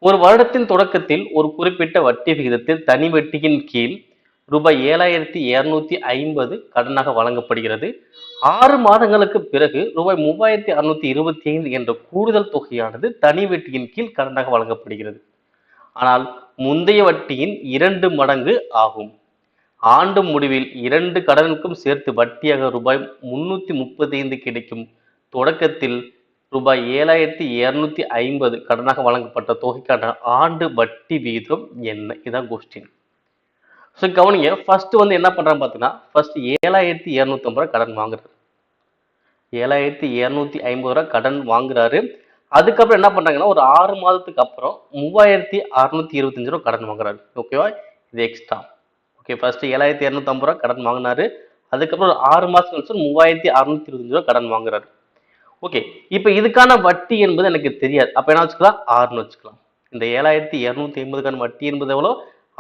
ஒரு வருடத்தின் தொடக்கத்தில் ஒரு குறிப்பிட்ட வட்டி விகிதத்தில் தனி வட்டியின் கீழ் ரூபாய் 7,250 கடனாக வழங்கப்படுகிறது. 6 மாதங்களுக்கு பிறகு ரூபாய் 3,625 என்ற கூடுதல் தொகையானது தனி வட்டியின் கீழ் கடனாக வழங்கப்படுகிறது. ஆனால் முந்தைய வட்டியின் 2 மடங்கு ஆகும். ஆண்டு முடிவில் 2 கடனுக்கும் சேர்த்து வட்டியாக ரூபாய் 335 கிடைக்கும். தொடக்கத்தில் ரூபாய் 7,250 கடனாக வழங்கப்பட்ட தொகைக்கான ஆண்டு வட்டி விகிதம் என்ன? இதான் கொஸ்டின். ஸோ கவனிங்க, ஃபர்ஸ்ட் வந்து என்ன பண்றான்னு பார்த்தீங்கன்னா, ஃபர்ஸ்ட் 7,250 ரூபாய் கடன் வாங்குறாரு. 7,250 ரூபாய் கடன் வாங்குறாரு. அதுக்கப்புறம் என்ன பண்றாங்கன்னா, ஒரு 6 மாதத்துக்கு அப்புறம் 3,625 ரூபாய் கடன் வாங்குறாரு. ஓகேவா? இது எக்ஸ்ட்ரா. ஓகே, ஃபர்ஸ்ட் 7,250 ரூபாய் கடன் வாங்கினாரு. அதுக்கப்புறம் ஒரு 6 மாசம் கழிச்சு 3,625 ரூபாய் கடன் வாங்குறாரு. ஓகே, இப்போ இதுக்கான வட்டி என்பது எனக்கு தெரியாது. அப்ப என்ன வச்சுக்கலாம்? 6ன்னு வச்சுக்கலாம். இந்த 7,250க்கான வட்டி என்பது எவ்வளோ?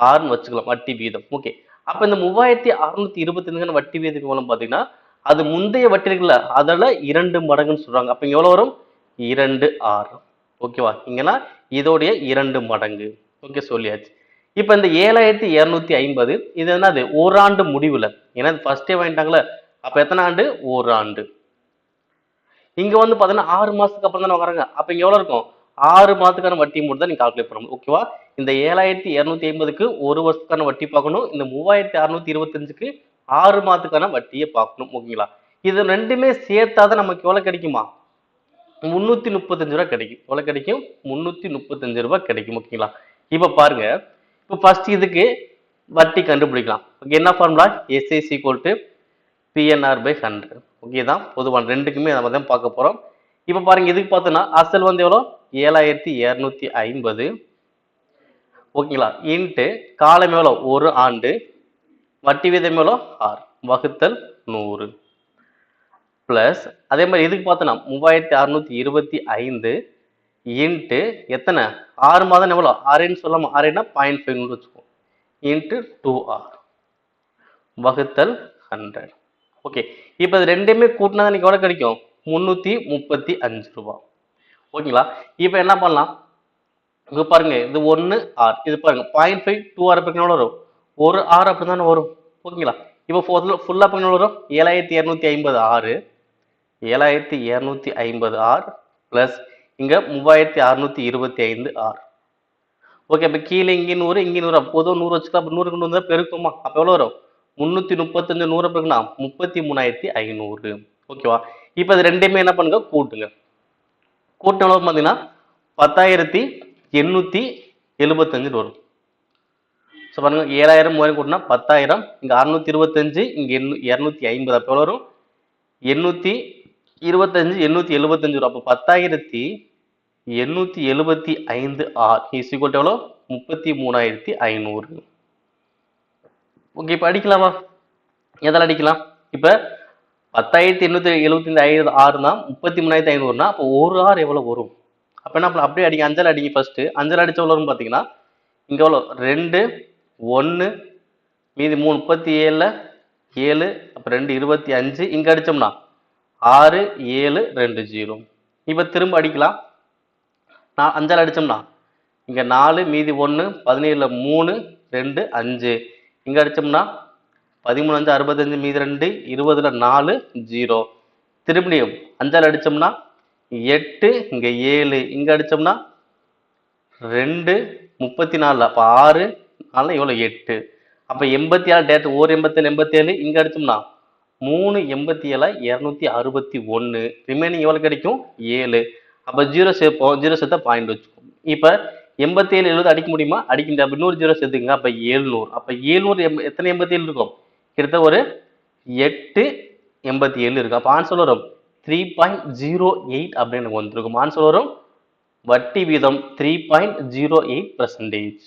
6ன்னு வச்சுக்கலாம் வட்டி வீதம். ஓகே, அப்ப இந்த 3,625க்கான வட்டி வீதத்துக்கு எவ்வளவு பார்த்தீங்கன்னா, அது முந்தைய வட்டி இருக்குல்ல, அதில் 2 மடங்குன்னு சொல்றாங்க. அப்ப இங்க எவ்வளவு வரும்? 2,6. ஓகேவா? இங்கன்னா இதோடைய 2 மடங்கு. ஓகே, சொல்லியாச்சு. இப்ப இந்த 7,250 இது என்னது? ஓராண்டு முடிவுல. ஏன்னா ஃபர்ஸ்டே வாங்கிட்டாங்களே, அப்ப எத்தனை ஆண்டு? ஓராண்டு. இங்க வந்து பாத்தீங்கன்னா 6 மாசத்துக்கு அப்புறம் தானே வராங்க. அப்ப இங்க எவ்வளவு இருக்கும்? 6 மாதத்துக்கான வட்டி மட்டும் தான் நீங்க கால்குலேட் பண்ணணும். ஓகேவா? இந்த 7,250க்கு ஒரு வருஷத்துக்கான வட்டி பார்க்கணும். இந்த 3,625க்கு 6 மாதத்துக்கான வட்டியை பார்க்கணும். ஓகேங்களா? இது ரெண்டுமே சேர்த்தாதான் நமக்கு எவ்வளவு கிடைக்குமா? 335 ரூபாய் கிடைக்கும். எவ்வளவு கிடைக்கும்? 335 ரூபாய் கிடைக்கும். ஓகேங்களா? இப்ப பாருங்க, இப்ப ஃபர்ஸ்ட் இதுக்கு வட்டி கண்டுபிடிக்கலாம். ஓகே, என்ன formula? SI equal to PNR by 100. Okay தான் பொதுவான ரெண்டுக்குமே நம்ம தான் பார்க்க போறோம். இப்ப பாருங்க, இதுக்கு பார்த்தோம்னா அசல் வந்து எவ்வளோ? 7,250. ஓகேங்களா? இன்ட்டு காலம் எவ்வளோ? ஒரு ஆண்டு. வட்டி வீதம் எவ்வளோ? 6 வகுத்தல் 100 பிளஸ் அதே மாதிரி இதுக்கு பார்த்தோம்னா 3,625 இன்ட்டு எத்தனை? 6 மாதம் எவ்வளோ? 6ன்னு சொல்லாம 6ன்னா 0.5 வச்சுக்கோம். இன்ட்டு 2R வகுத்தல் 100. ஓகே, இப்போ இது ரெண்டுமே கூட்டினா எனக்கு எவ்வளோ கிடைக்கும்? 335 ரூபாய். ஓகேங்களா? இப்போ என்ன பண்ணலாம்? இங்க பாருங்க, இது 1 ஆர், இது பாருங்க 0.5 2R எவ்வளோ வரும்? ஒரு ஆர் அப்படி தானே வரும். ஓகேங்களா? இப்போ ஃபுல்லா எவ்வளோ வரும்? 7,250 ஆறு, 7,250 ஆர் பிளஸ் இங்க 3,625 ஆர். ஓகே, அப்ப கீழே இங்கே 100 இங்கே 100, பொதுவாக 100 வச்சுக்கலாம். அப்போ 100 கொண்டு வந்தா பெருக்குமா? அப்போ எவ்வளோ வரும்? 335 100 பெருக்குனா 33,500. ஓகேவா? இப்போ இது ரெண்டுமே என்ன பண்ணுங்க? கூட்டுங்க. கூட்டின எவ்வளவு பார்த்தீங்கன்னா 10,875 வரும். ஸோ பாருங்க, 7,000 3 கூட்டினா 10,000, இங்க 625, இங்க 250. அப்போ எவ்வளோ வரும்? 825 875 வரும். அப்போ 10,875 ஆர் இஸ் ஈக்குவல் டு எவ்வளோ? 33,500. ஓகே, இப்போ அடிக்கலாமா? எதால அடிக்கலாம்? இப்போ 10,875 ஆறுனா 33,500னா அப்போ ஒரு ஆர் எவ்வளவு வரும்? அப்ப என்ன பண்ணலாம்? அப்படியே அடிங்க, அஞ்சல் அடிங்க. ஃபர்ஸ்ட் அஞ்சல் அடிச்ச எவ்வளோ வரும் பார்த்தீங்கன்னா, இங்க எவ்வளோ? 2 1 மீதி 3 37 7 அப்போ 2 25. இங்க அடிச்சோம்னா 6 7 2 0. இப்போ திரும்ப அடிக்கலாம். நான் அஞ்சல் அடிச்சோம்னா இங்க 4 மீதி 1 17 3 2 5. இங்க அடிச்சோம்னா 13 5 65 மீதி 2 20 4 0. திரும்பியும் அஞ்சால் அடிச்சோம்னா 8 இங்க 7 இங்க அடிச்சோம்னா 2 34. அப்ப 6 4 எவ்வளவு? 8. அப்ப 87 டேட் ஒரு 87 87. இங்க அடிச்சோம்னா 3 87 261. ரிமைனிங் எவ்வளவு கிடைக்கும்? 7. அப்ப 0 சேர்ப்போம். 0 சேர்த்தா பாயிண்ட் வச்சுக்கோம். இப்ப 87 70 அடிக்க முடியுமா? அடிக்க முடியாது. அப்ப இன்னொரு 0 சேர்த்துங்க. அப்ப 700. அப்ப 700 எத்தனை 87 இருக்கும்? கிட்டத்தட்ட ஒரு 887 இருக்கு. அப்ப ஆன்சர் வரும் 3.08 அப்படின்னு வந்துருக்கும். ஆன்சர் வரும் வட்டி வீதம் 3.08%.